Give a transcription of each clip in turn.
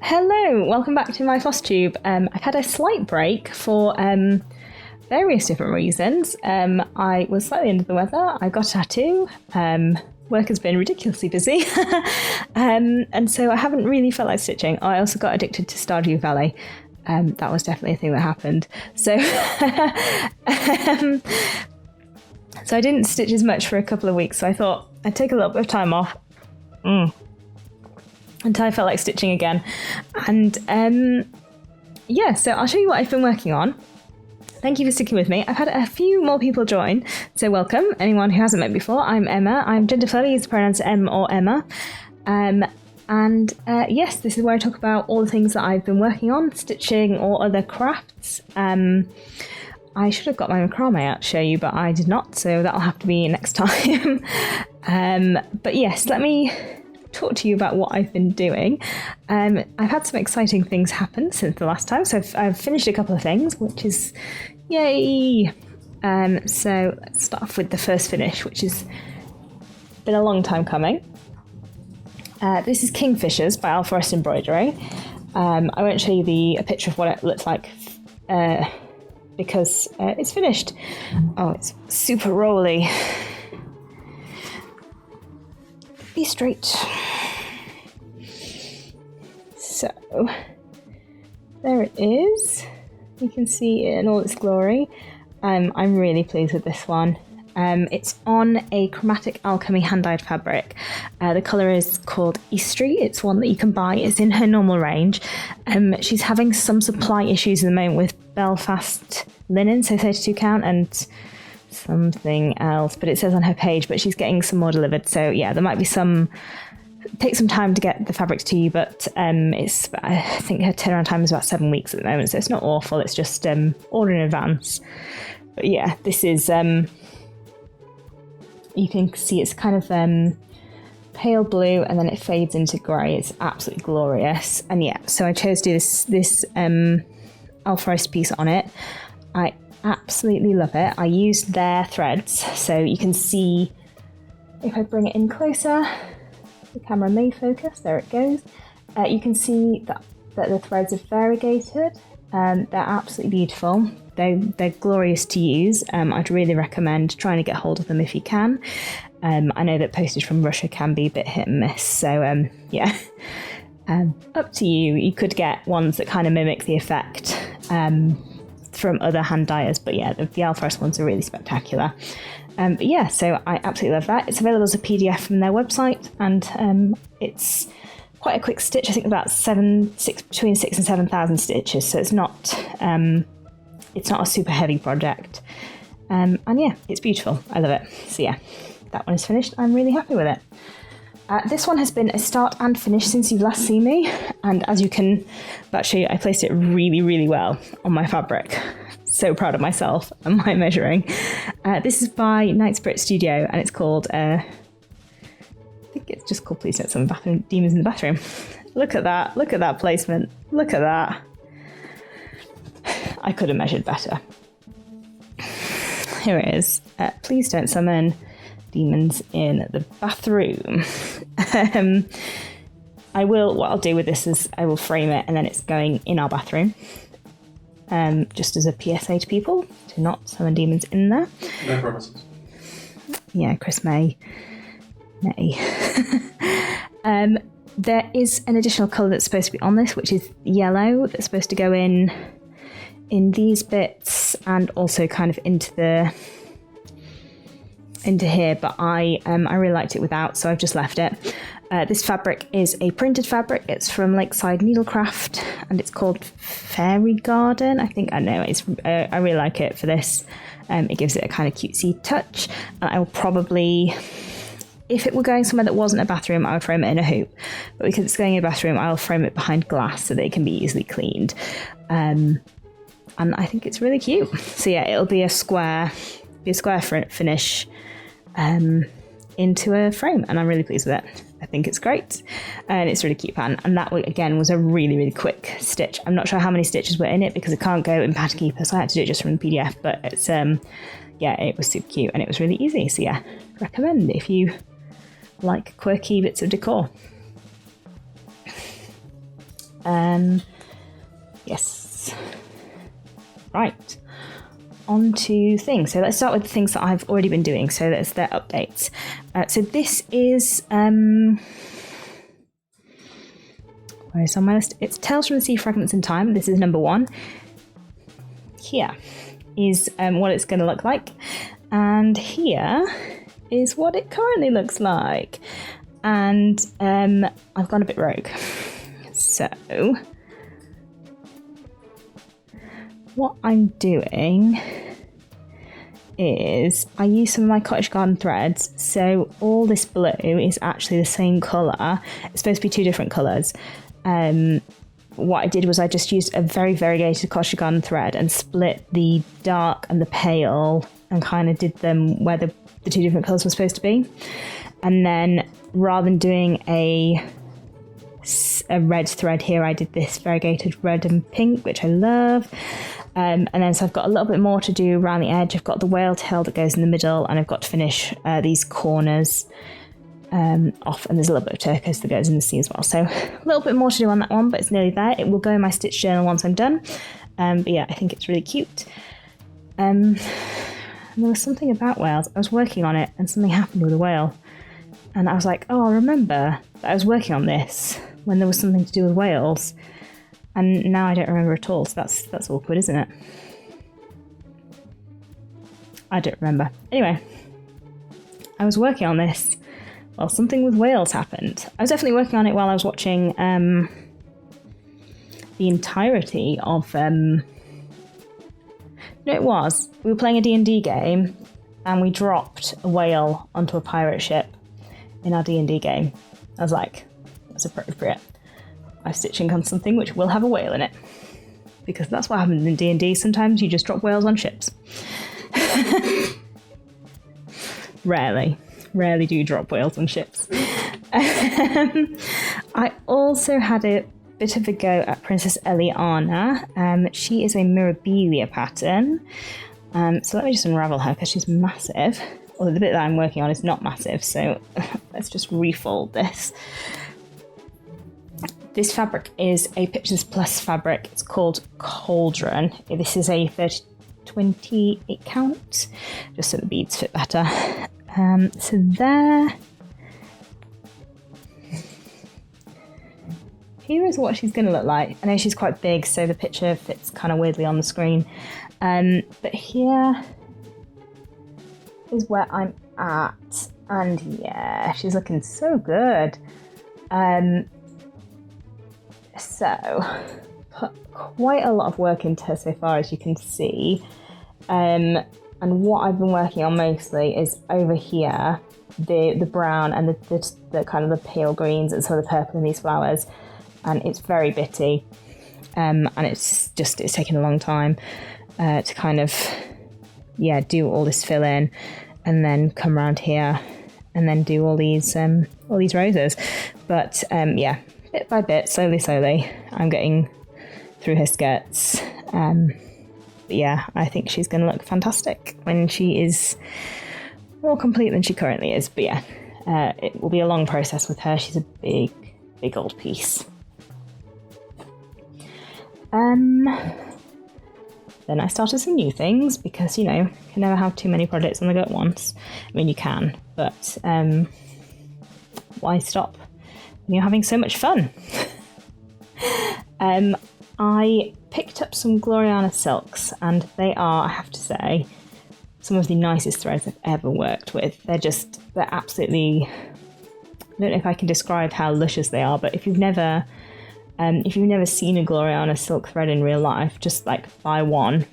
Hello, welcome back to my Flosstube. I've had a slight break for various different reasons. I was slightly under the weather, I got a tattoo, work has been ridiculously busy, and so I haven't really felt like stitching. I also got addicted to Stardew Valley. That was definitely a thing that happened. So, so I didn't stitch as much for a couple of weeks, so I thought I'd take a little bit of time off. Until I felt like stitching again. And yeah, so I'll show you what I've been working on. Thank you for sticking with me. I've had a few more people join, so welcome, anyone who hasn't met before. I'm Emma. I'm genderfluid, use the pronouns M or Emma. Yes, this is where I talk about all the things that I've been working on, stitching or other crafts. I should have got my macrame out to show you, but I did not, so that'll have to be next time. But yes, let me talk to you about what I've been doing. I've had some exciting things happen since the last time, so I've finished a couple of things, which is yay. So let's start off with the first finish, which has been a long time coming. This is Kingfishers by Embroidery. I won't show you a picture of what it looks like because it's finished. Oh, it's super rolly. Be straight. So there it is. You can see it in all its glory. I'm really pleased with this one. It's on a chromatic alchemy hand-dyed fabric. The colour is called Eastery. It's one that you can buy. It's in her normal range. She's having some supply issues at the moment with Belfast linen, so 32 count, and something else, but it says on her page, but she's getting some more delivered. So yeah, there might be take some time to get the fabrics to you, but I think her turnaround time is about 7 weeks at the moment, so it's not awful. It's just order in advance. But yeah, this is you can see it's kind of pale blue and then it fades into grey. It's absolutely glorious. And yeah, so I chose to do this Alpharist piece on it. I absolutely love it. I used their threads, so you can see if I bring it in closer, the camera may focus, there it goes. You can see that the threads are variegated. They're absolutely beautiful. They're glorious to use. I'd really recommend trying to get hold of them if you can. I know that postage from Russia can be a bit hit and miss, so yeah. Up to you. You could get ones that kind of mimic the effect from other hand dyers, but yeah, the Alpharist ones are really spectacular. But yeah, so I absolutely love that. It's available as a PDF from their website, and it's quite a quick stitch. I think about between 6,000 and 7,000 stitches, so it's not a super heavy project. And yeah, it's beautiful. I love it. So yeah, that one is finished. I'm really happy with it. This one has been a start and finish since you've last seen me, and as you can actually, I placed it really, really well on my fabric. So proud of myself and my measuring. This is by Night Spirit Studio, and it's called, I think it's just called Please Don't Summon Bathroom Demons in the Bathroom. Look at that placement. Look at that. I could have measured better. Here it is. Please don't summon demons in the bathroom. What I'll do with this is I will frame it and then it's going in our bathroom. Just as a PSA to people to not summon demons in there. No promises. Yeah, Chris May. There is an additional colour that's supposed to be on this, which is yellow, that's supposed to go in these bits and also kind of into here, but I really liked it without, so I've just left it. This fabric is a printed fabric. It's from Lakeside Needlecraft, and it's called Fairy Garden. I really like it for this. It gives it a kind of cutesy touch. I will probably, if it were going somewhere that wasn't a bathroom, I would frame it in a hoop. But because it's going in a bathroom, I'll frame it behind glass so that it can be easily cleaned. And I think it's really cute. So yeah, it'll be a square finish into a frame, and I'm really pleased with it. I think it's great, and it's a really cute pattern. And that, again, was a really, really quick stitch. I'm not sure how many stitches were in it because it can't go in Pattern Keeper, so I had to do it just from the PDF. But it's yeah, it was super cute and it was really easy. So yeah, recommend if you like quirky bits of decor. Yes. Right. On to things. So let's start with the things that I've already been doing. So that's their updates. So this is where is on my list? It's Tales from the Sea, Fragments in Time. This is number 1. Here is what it's going to look like, and here is what it currently looks like. And I've gone a bit rogue. So what I'm doing is I use some of my cottage garden threads. So all this blue is actually the same colour. It's supposed to be 2 different colours. What I did was I just used a very variegated cottage garden thread and split the dark and the pale and kind of did them where the 2 different colours were supposed to be. And then rather than doing a red thread here, I did this variegated red and pink, which I love. And then so I've got a little bit more to do around the edge. I've got the whale tail that goes in the middle, and I've got to finish these corners off, and there's a little bit of turquoise that goes in the sea as well. So a little bit more to do on that one, but it's nearly there. It will go in my Stitch journal once I'm done. But yeah, I think it's really cute. And there was something about whales. I was working on it and something happened with a whale. And I was like, oh, I remember that I was working on this when there was something to do with whales. And now I don't remember at all, so that's awkward, isn't it? I don't remember. Anyway, I was working on this while something with whales happened. I was definitely working on it while I was watching the entirety of... No, it was. We were playing a D&D game, and we dropped a whale onto a pirate ship in our D&D game. I was like, that's appropriate. I'm stitching on something which will have a whale in it. Because that's what happens in D&D. Sometimes you just drop whales on ships. Rarely do you drop whales on ships. I also had a bit of a go at Princess Eliana. She is a Mirabilia pattern. So let me just unravel her because she's massive. Although the bit that I'm working on is not massive, so let's just refold this. This fabric is a Pictures Plus fabric. It's called Cauldron. This is a 28 count, just so the beads fit better. So there. Here is what she's going to look like. I know she's quite big, so the picture fits kind of weirdly on the screen. But here is where I'm at. And yeah, she's looking so good. So, put quite a lot of work into her so far, as you can see. And what I've been working on mostly is over here, the brown and the kind of the pale greens and some of the purple in these flowers. And it's very bitty. And it's taken a long time to kind of, yeah, do all this fill in and then come around here and then do all these roses. But yeah, bit by bit, slowly, I'm getting through her skirts. But yeah, I think she's going to look fantastic when she is more complete than she currently is. But yeah, it will be a long process with her. She's a big old piece. Then I started some new things because, you know, you can never have too many projects on the go at once. I mean, you can, but why stop? You're having so much fun. I picked up some Gloriana silks, and they are, I have to say, some of the nicest threads I've ever worked with. They're absolutely, I don't know if I can describe how luscious they are, but if you've never seen a Gloriana silk thread in real life, just like buy one.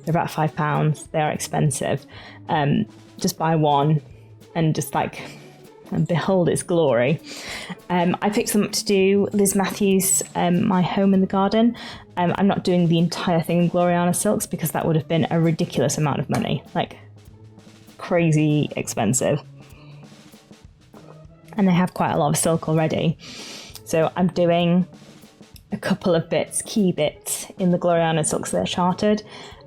They're about £5. They are expensive. Just buy one and just like, and behold its glory. I picked them up to do Liz Matthews' My Home in the Garden. I'm not doing the entire thing in Gloriana silks because that would have been a ridiculous amount of money, like crazy expensive. And they have quite a lot of silk already. So I'm doing a couple of bits, key bits in the Gloriana silks that are chartered,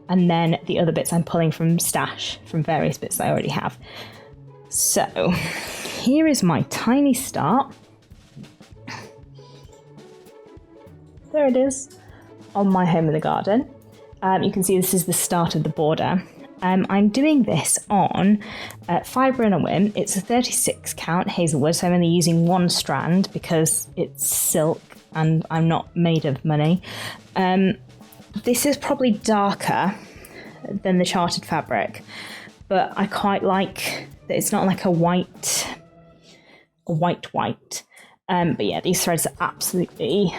and then the other bits I'm pulling from stash, from various bits that I already have. So here is my tiny start. there it is, on my home in the garden. You can see this is the start of the border. I'm doing this on fibre and a whim. It's a 36 count hazelwood, so I'm only using one strand because it's silk and I'm not made of money. This is probably darker than the charted fabric, but I quite like that it's not like a white. But yeah, these threads are absolutely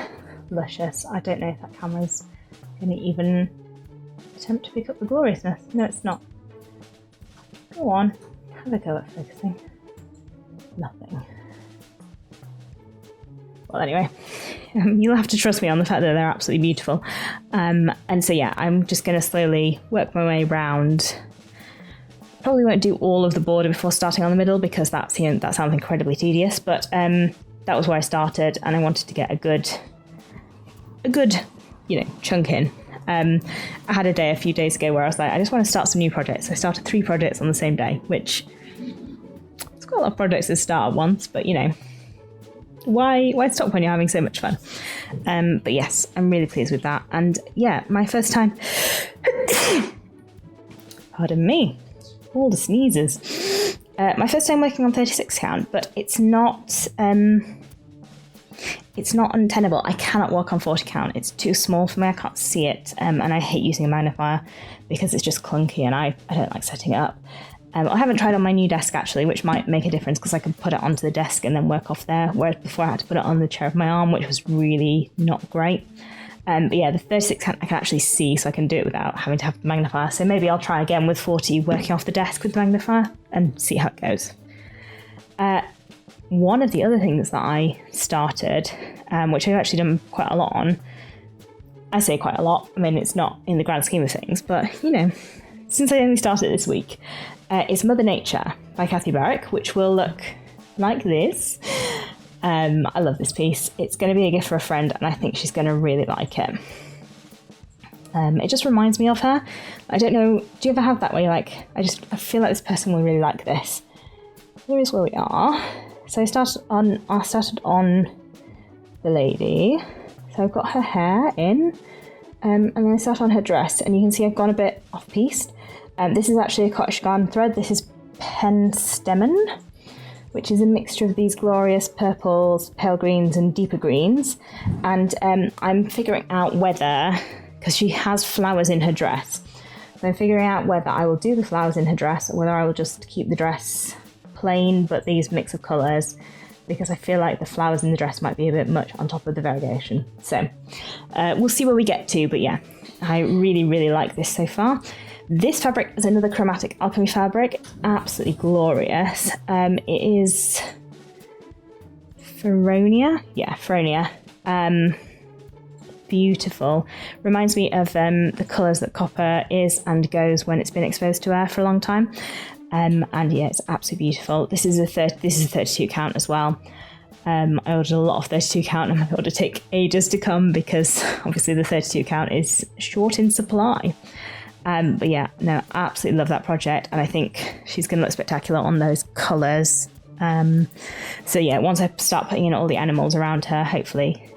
luscious. I don't know if that camera's going to even attempt to pick up the gloriousness. No, it's not. Go on, have a go at focusing. Nothing. Well, anyway, you'll have to trust me on the fact that they're absolutely beautiful. And so yeah, I'm just going to slowly work my way around. Probably won't do all of the border before starting on the middle because that sounds incredibly tedious. But that was where I started, and I wanted to get a good, chunk in. I had a day a few days ago where I was like, I just want to start some new projects. So I started 3 projects on the same day, which it's quite a lot of projects to start at once, but why stop when you're having so much fun? But yes, I'm really pleased with that. And yeah, my first time, pardon me, all the sneezes. My first time working on 36 count, but it's not untenable. I cannot work on 40 count. It's too small for me. I can't see it. And I hate using a magnifier because it's just clunky and I don't like setting it up. I haven't tried on my new desk actually, which might make a difference because I can put it onto the desk and then work off there. Whereas before I had to put it on the chair of my arm, which was really not great. But yeah, the 36 count I can actually see, so I can do it without having to have the magnifier. So maybe I'll try again with 40 working off the desk with the magnifier and see how it goes. One of the other things that I started, which I've actually done quite a lot on, I say quite a lot, I mean it's not in the grand scheme of things, but since I only started this week, is Mother Nature by Barrick, which will look like this. I love this piece. It's going to be a gift for a friend and I think she's going to really like it. It just reminds me of her. I don't know, do you ever have that where you're like, I feel like this person will really like this. Here is where we are. So I started on the lady. So I've got her hair in, and then I start on her dress, and you can see I've gone a bit off-piste. This is actually a cottage garden thread. This is Penstemon, which is a mixture of these glorious purples, pale greens, and deeper greens. And I'm figuring out whether, because she has flowers in her dress, so I'm figuring out whether I will do the flowers in her dress or whether I will just keep the dress plain but these mix of colours, because I feel like the flowers in the dress might be a bit much on top of the variegation. So we'll see where we get to, but yeah, I really, really like this so far. This fabric is another chromatic alchemy fabric, absolutely glorious. It is Feronia? Yeah, Feronia. Beautiful. Reminds me of the colours that copper is and goes when it's been exposed to air for a long time. And yeah, it's absolutely beautiful. This is a 32 count as well. I ordered a lot of 32 count and I thought it'd take ages to come because obviously the 32 count is short in supply. But yeah, no, absolutely love that project, and I think she's going to look spectacular on those colours. So yeah, once I start putting in all the animals around her, hopefully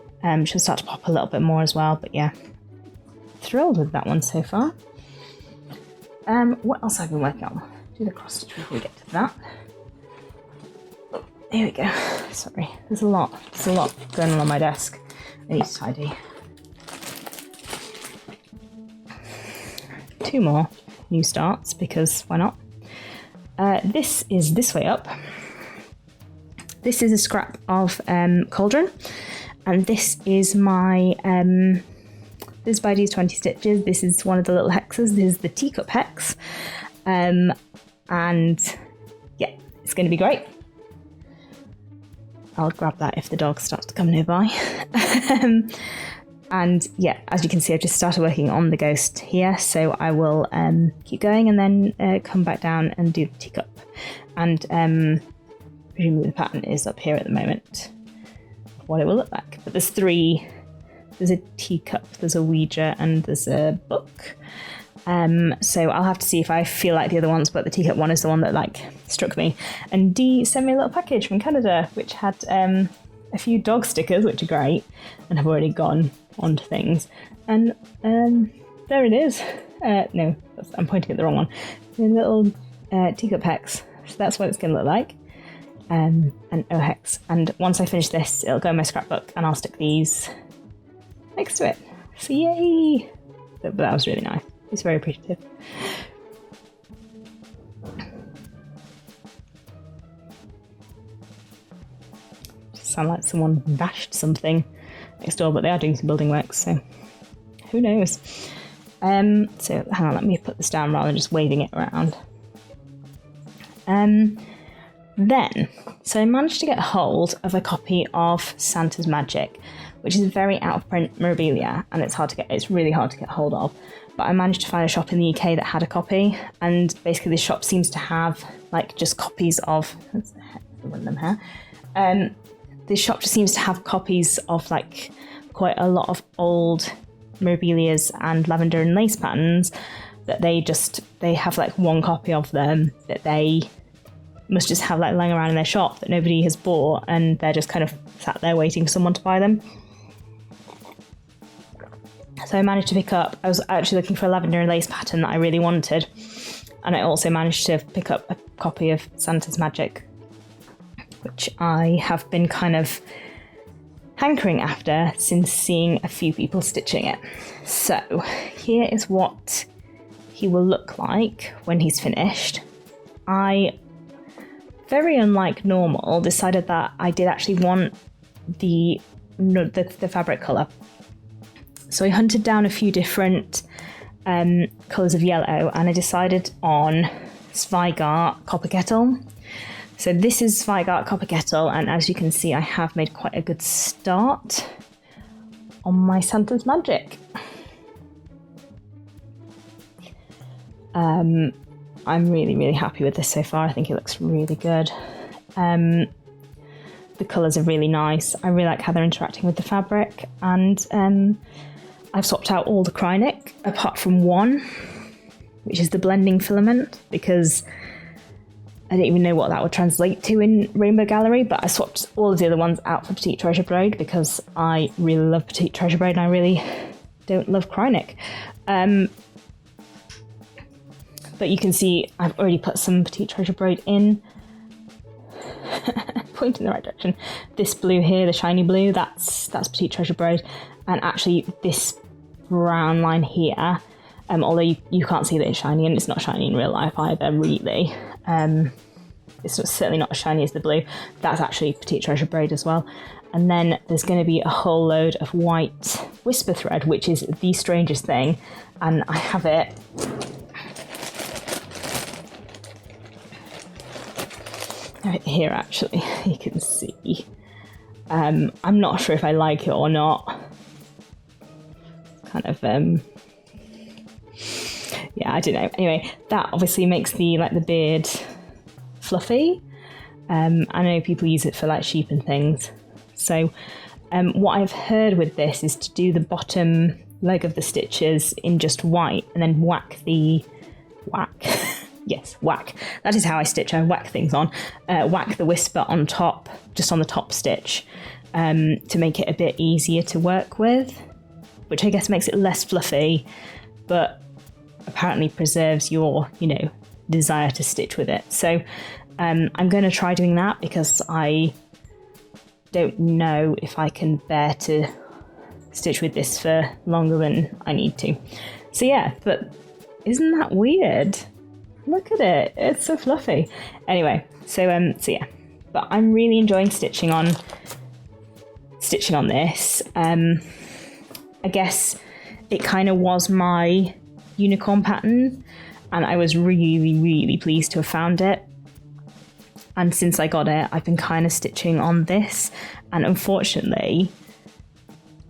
she'll start to pop a little bit more as well. But yeah, thrilled with that one so far. What else have I been working on? Do the cross stitch before we get to that. Oh, here we go. Sorry, there's a lot going on my desk. I need to tidy. 2 more new starts because why not? This is This Way Up. This is a scrap of cauldron, and this is my this is by D20 Stitches. This is one of the little hexes. This is the teacup hex. And yeah, it's going to be great. I'll grab that if the dog starts to come nearby. And yeah, as you can see, I've just started working on the ghost here, so I will keep going and then come back down and do the teacup. And presumably the pattern is up here at the moment of what it will look like. But there's 3. There's a teacup, there's a Ouija, and there's a book. So I'll have to see if I feel like the other ones, but the teacup one is the one that like struck me. And Dee sent me a little package from Canada, which had a few dog stickers, which are great, and have already gone onto things. And there it is. No, I'm pointing at the wrong one. The little teacup hex. So that's what it's going to look like. And O-hex. And once I finish this, it'll go in my scrapbook, and I'll stick these next to it. So yay! But that was really nice. It's very appreciative. Sound like someone bashed something next door, but they are doing some building work, so who knows. So hang on, let me put this down rather than just waving it around. So I managed to get hold of a copy of Santa's Magic, which is a very out of print Miribilia, and it's really hard to get hold of. But I managed to find a shop in the UK that had a copy, and basically this shop seems to have like just copies of this shop just seems to have copies of like quite a lot of old Mirabilias and lavender and lace patterns that they have like one copy of them that they must just have like lying around in their shop that nobody has bought, and they're just kind of sat there waiting for someone to buy them. So I managed to pick up, I was actually looking for a lavender and lace pattern that I really wanted, and I also managed to pick up a copy of Santa's Magic, which I have been kind of hankering after since seeing a few people stitching it. So here is what he will look like when he's finished. I, very unlike normal, decided that I did actually want the fabric colour. So I hunted down a few different colours of yellow, and I decided on Zweigart Copper Kettle. So this is Zweigart Copper Kettle, and as you can see, I have made quite a good start on my Santa's Magic. I'm really, really happy with this so far. I think it looks really good. The colours are really nice. I really like how they're interacting with the fabric, and I've swapped out all the Kreinik apart from one, which is the blending filament, because I don't even know what that would translate to in Rainbow Gallery, but I swapped all of the other ones out for Petite Treasure Braid because I really love Petite Treasure Braid and I really don't love Kreinik. But you can see I've already put some Petite Treasure Braid in. Point in the right direction. This blue here, the shiny blue, that's Petite Treasure Braid. And actually this brown line here, although you can't see that it's shiny, and it's not shiny in real life either, really. It's certainly not as shiny as the blue. That's actually Petite Treasure Braid as well. And then there's going to be a whole load of white Whisper thread, which is the strangest thing. And I have it right here, actually. You can see. I'm not sure if I like it or not. Kind of, yeah, I don't know. Anyway, that obviously makes the beard fluffy. I know people use it for like sheep and things. So what I've heard with this is to do the bottom leg of the stitches in just white and then whack. Yes, whack. That is how I stitch. I whack things on. Whack the Whisper on top, just on the top stitch, to make it a bit easier to work with, which I guess makes it less fluffy, but apparently preserves your, desire to stitch with it. So I'm going to try doing that because I don't know if I can bear to stitch with this for longer than I need to. So yeah, but isn't that weird? Look at it, it's so fluffy. Anyway, so yeah, but I'm really enjoying stitching on this. I guess it kind of was my unicorn pattern, and I was really, really pleased to have found it. And since I got it, I've been kind of stitching on this, and unfortunately,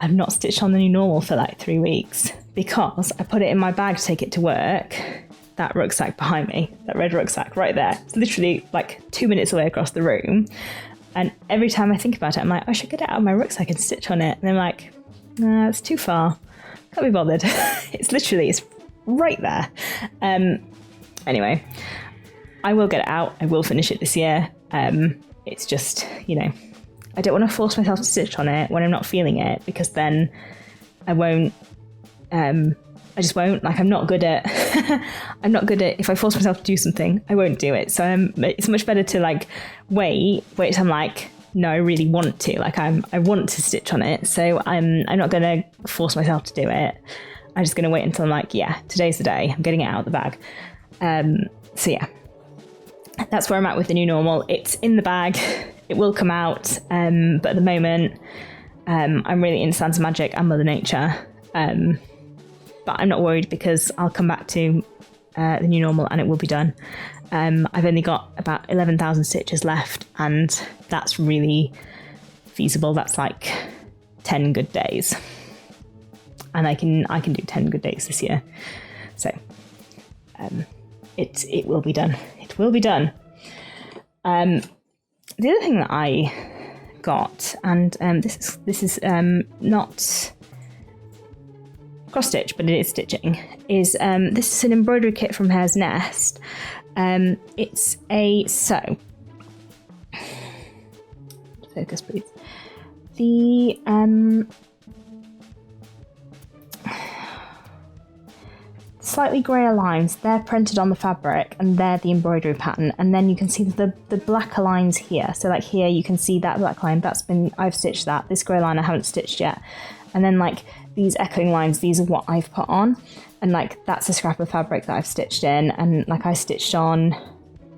I've not stitched on the new normal for like 3 weeks because I put it in my bag to take it to work. That rucksack behind me, that red rucksack right there, it's literally like 2 minutes away across the room. And every time I think about it, I'm like, I should get it out of my rucksack and stitch on it. And I'm like, nah, it's too far. Can't be bothered. It's right there. Anyway, I will get it out. I will finish it this year. It's just, I don't want to force myself to stitch on it when I'm not feeling it, because then I won't, I just won't. Like, I'm not good at, if I force myself to do something, I won't do it. So it's much better to like wait till I'm like, no, I really want to, like I want to stitch on it. So I'm not going to force myself to do it. I'm just going to wait until I'm like, yeah, today's the day. I'm getting it out of the bag. So yeah, that's where I'm at with the new normal. It's in the bag. It will come out. But at the moment, I'm really into Santa Magic and Mother Nature. But I'm not worried, because I'll come back to the new normal and it will be done. I've only got about 11,000 stitches left, and that's really feasible. That's like 10 good days. And I can do 10 good days this year. So it will be done. It will be done. The other thing that I got, and this is not cross stitch, but it is stitching, is this is an embroidery kit from Hare's Nest. It's a sew. Focus, please. The slightly grayer lines, they're printed on the fabric, and they're the embroidery pattern. And then you can see the blacker lines here. So like here, you can see that black line. I've stitched that. This grey line I haven't stitched yet. And then like these echoing lines, these are what I've put on. And like that's a scrap of fabric that I've stitched in. And like I stitched on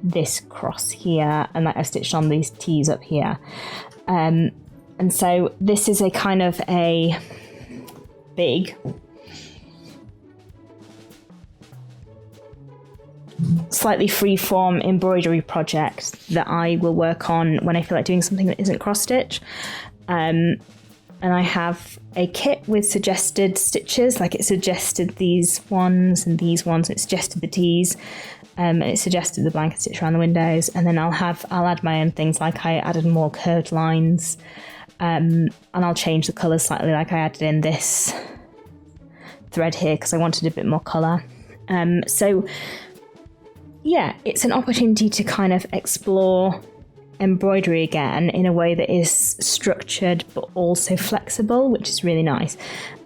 this cross here, and like I've stitched on these T's up here. And so this is a kind of a big slightly free-form embroidery project that I will work on when I feel like doing something that isn't cross-stitch. And I have a kit with suggested stitches, like it suggested these ones and these ones, and it suggested the T's, and it suggested the blanket stitch around the windows. And then I'll add my own things, like I added more curved lines, and I'll change the colours slightly, like I added in this thread here because I wanted a bit more colour. So yeah, it's an opportunity to kind of explore embroidery again in a way that is structured but also flexible, which is really nice.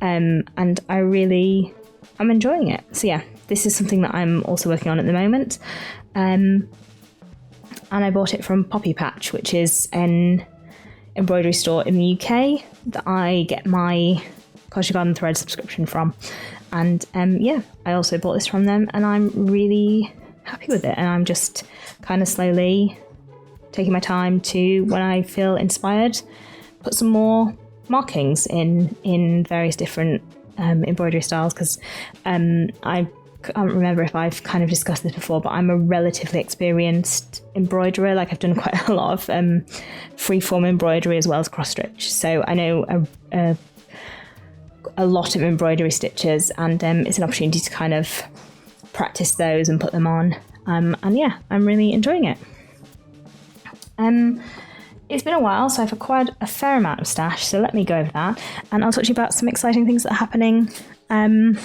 And I'm enjoying it. So yeah, this is something that I'm also working on at the moment. And I bought it from Poppy Patch, which is an embroidery store in the UK that I get my Culture Garden thread subscription from. And yeah, I also bought this from them, and I'm really happy with it. And I'm just kind of slowly taking my time to, when I feel inspired, put some more markings in various different embroidery styles, because I can't remember if I've kind of discussed this before, but I'm a relatively experienced embroiderer. Like I've done quite a lot of freeform embroidery as well as cross stitch, so I know a lot of embroidery stitches, and it's an opportunity to kind of practice those and put them on. And yeah, I'm really enjoying it. It's been a while, so I've acquired a fair amount of stash, so let me go over that, and I'll talk to you about some exciting things that are happening in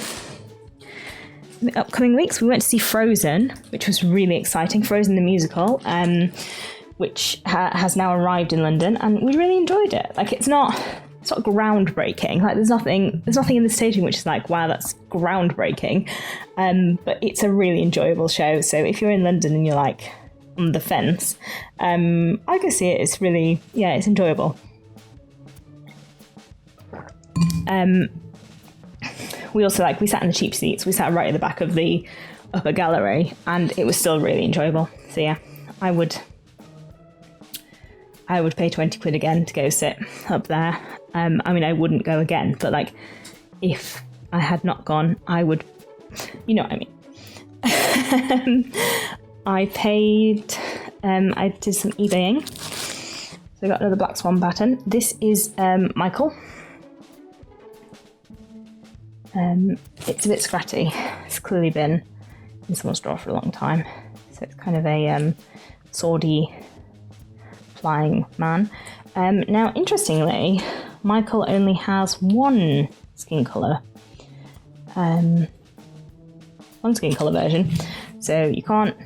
the upcoming weeks. We went to see Frozen, which was really exciting. Frozen the musical, which has now arrived in London, and we really enjoyed it. Like it's not groundbreaking. Like there's nothing in the staging which is like, wow, that's groundbreaking. But it's a really enjoyable show. So if you're in London and you're like on the fence, I go see it. It's really, yeah, it's enjoyable. We also we sat in the cheap seats. We sat right at the back of the upper gallery, and it was still really enjoyable. So yeah, I would pay 20 quid again to go sit up there. I mean, I wouldn't go again, but like, if I had not gone, I would, you know what I mean. I paid, I did some eBaying. So I got another Black Swan pattern. This is Michael. It's a bit scratchy. It's clearly been in someone's drawer for a long time. So it's kind of a swordy flying man. Now, interestingly, Michael only has one skin colour. One skin colour version. So you can't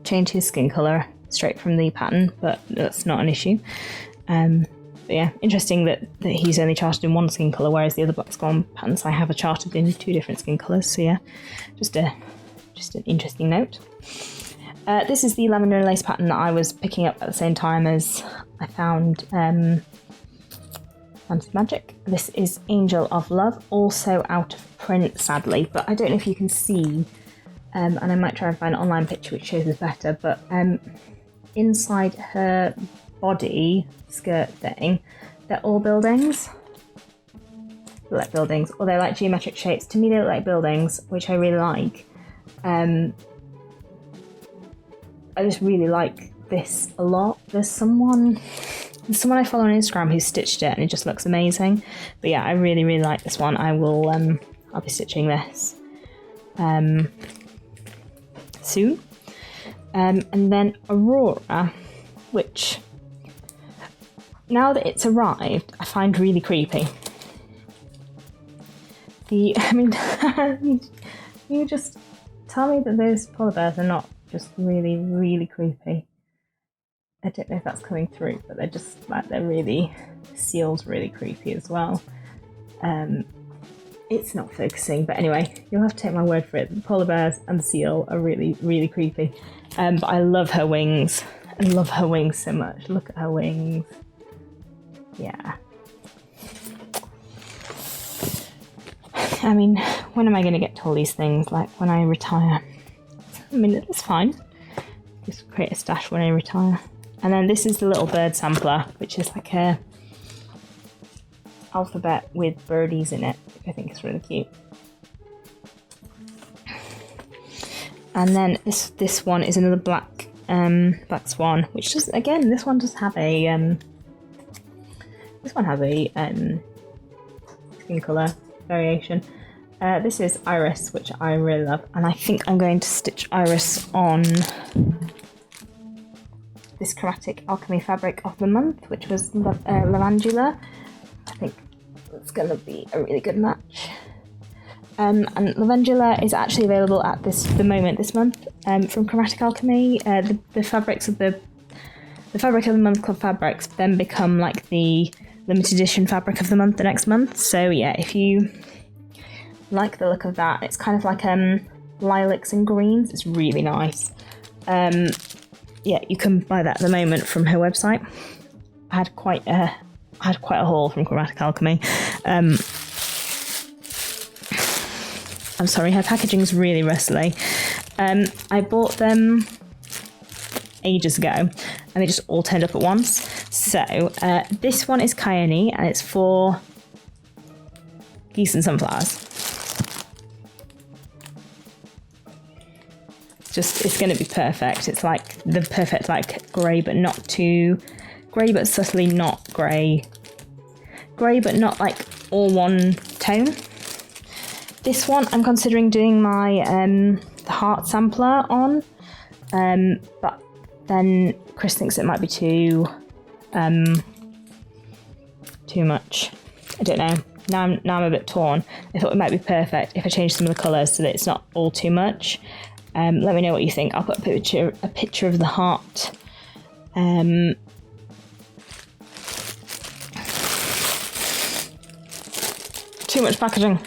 change his skin colour straight from the pattern, but that's not an issue. But yeah, interesting that he's only charted in one skin colour, whereas the other Black Swan patterns I have are charted in 2 different skin colours. So yeah, just an interesting note. This is the lavender and lace pattern that I was picking up at the same time as I found Fantasy Magic. This is Angel of Love, also out of print, sadly, but I don't know if you can see, and I might try and find an online picture which shows this better, but inside her body skirt thing, they're all buildings. They're like buildings, or they're like geometric shapes. To me, they look like buildings, which I really like. I just really like this a lot. There's someone I follow on Instagram who stitched it, and it just looks amazing. But yeah, I really, really like this one. I'll be stitching this soon. And then Aurora, which now that it's arrived, I find really creepy. You just tell me that those polar bears are not just really, really creepy. I don't know if that's coming through, but they're just like, the seal's really creepy as well. It's not focusing, but anyway, you'll have to take my word for it. The polar bears and the seal are really, really creepy. But I love her wings. I love her wings so much. Look at her wings. Yeah. I mean, when am I going to get to all these things? Like, when I retire? I mean, it's fine. Just create a stash when I retire. And then this is the little bird sampler, which is like a alphabet with birdies in it, which I think is really cute. And then this one is another black swan, which does, again, this one does have a skin colour variation. This is Iris, which I really love, and I think I'm going to stitch Iris on this Chromatic Alchemy fabric of the month, which was Lavandula. I think it's going to be a really good match. And Lavandula is actually available at the moment this month from Chromatic Alchemy. The fabrics of the fabric of the month club fabrics then become like the limited edition fabric of the month the next month. So yeah, if you like the look of that, it's kind of like lilacs and greens. It's really nice. Yeah, you can buy that at the moment from her website. I had quite a haul from Chromatic Alchemy. I'm sorry, her packaging's really rustly. I bought them ages ago, and they just all turned up at once. So this one is Kayani, and it's for geese and sunflowers. It's going to be perfect. It's like the perfect like grey, but not too grey, but subtly not grey. Grey, but not like all one tone. This one I'm considering doing my the heart sampler on, but then Chris thinks it might be too much. I don't know. Now I'm a bit torn. I thought it might be perfect if I change some of the colours so that it's not all too much. Let me know what you think. I'll put a picture of the heart. Too much packaging.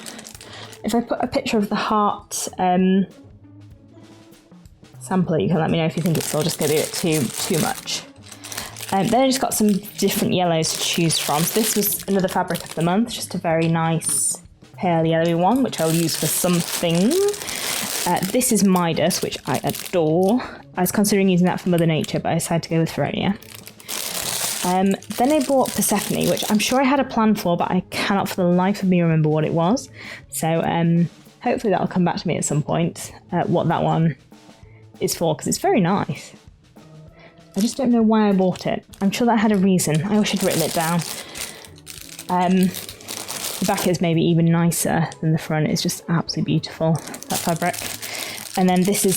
If I put a picture of the heart sampler, you can let me know if you think it's all just going to be too much. Then I just got some different yellows to choose from. So this was another fabric of the month, just a very nice pale yellowy one, which I'll use for something. This is Midas, which I adore. I was considering using that for Mother Nature, but I decided to go with Feronia. Then I bought Persephone, which I'm sure I had a plan for, but I cannot for the life of me remember what it was. So hopefully that'll come back to me at some point, what that one is for, because it's very nice. I just don't know why I bought it. I'm sure that had a reason. I wish I'd written it down. The back is maybe even nicer than the front. It's just absolutely beautiful, that fabric. And then this is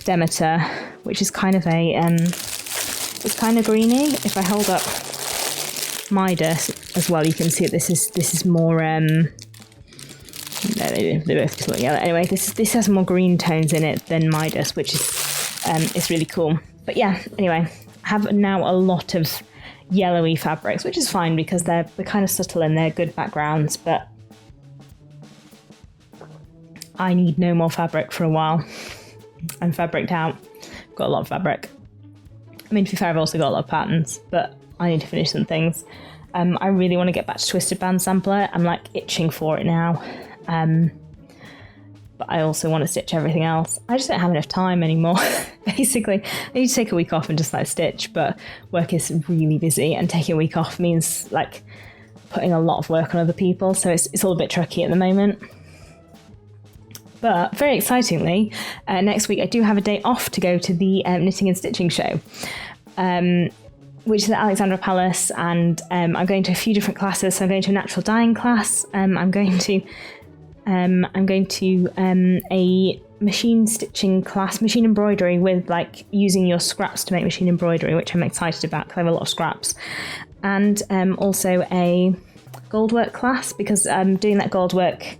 Demeter, which is kind of a, it's kind of greeny. If I hold up Midas as well, you can see this is more, no, they both just look yellow. Anyway, this has more green tones in it than Midas, which is really cool. But yeah, anyway, I have now a lot of yellowy fabrics, which is fine because they're kind of subtle and they're good backgrounds, but I need no more fabric for a while. I'm fabriced out. Got a lot of fabric. I mean, to be fair, I've also got a lot of patterns, but I need to finish some things. I really want to get back to Twisted Band Sampler. I'm like itching for it now. But I also want to stitch everything else. I just don't have enough time anymore. Basically, I need to take a week off and just like stitch, but work is really busy, and taking a week off means like putting a lot of work on other people. So it's all a bit tricky at the moment. But very excitingly, next week I do have a day off to go to the Knitting and Stitching show, which is at Alexandra Palace, and I'm going to a few different classes. So I'm going to a natural dyeing class. I'm going to a machine stitching class, machine embroidery, with like using your scraps to make machine embroidery, which I'm excited about because I have a lot of scraps, and also a goldwork class because I'm doing that goldwork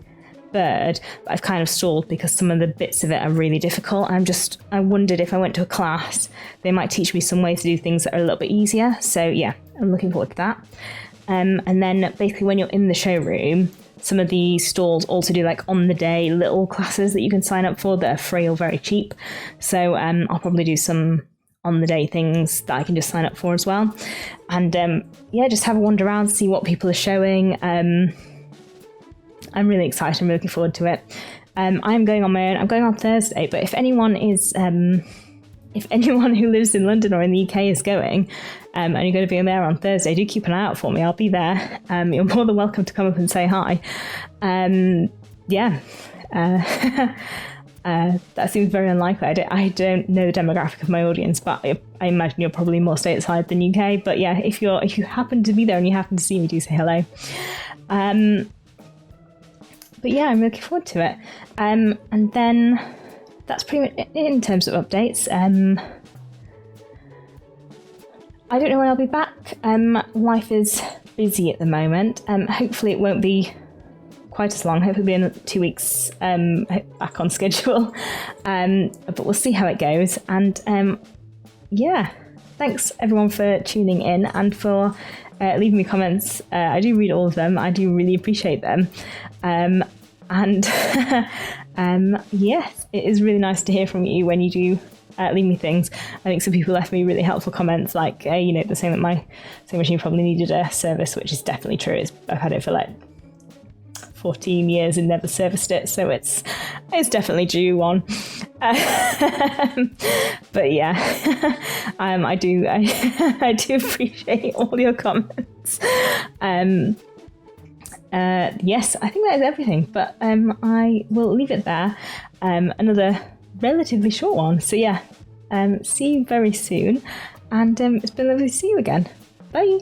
bird, but I've kind of stalled because some of the bits of it are really difficult. I wondered if I went to a class, they might teach me some ways to do things that are a little bit easier. So yeah, I'm looking forward to that. And then basically when you're in the showroom, some of the stalls also do like on the day little classes that you can sign up for that are free or very cheap. So I'll probably do some on the day things that I can just sign up for as well. And yeah, just have a wander around, see what people are showing. I'm really excited. I'm really looking forward to it. I'm going on my own. I'm going on Thursday, but if anyone who lives in London or in the UK is going, and you're going to be there on Thursday, do keep an eye out for me. I'll be there. You're more than welcome to come up and say hi. Yeah. That seems very unlikely. I don't know the demographic of my audience, but I imagine you're probably more stateside than UK. But yeah, if you happen to be there and you happen to see me, do say hello. But yeah, I'm looking forward to it. And then that's pretty much it in terms of updates. I don't know when I'll be back. Life is busy at the moment. Hopefully it won't be quite as long. Hopefully it'll be in 2 weeks back on schedule. But we'll see how it goes. And yeah, thanks everyone for tuning in and for leaving me comments. I do read all of them. I do really appreciate them. And yes, it is really nice to hear from you when you do leave me things. I think some people left me really helpful comments, like they're saying that my sewing machine probably needed a service, which is definitely true. I've had it for like 14 years and never serviced it, so it's definitely due one. But yeah, I do appreciate all your comments. Yes, I think that is everything, but I will leave it there. Another relatively short one. So yeah, see you very soon, and it's been lovely to see you again. Bye.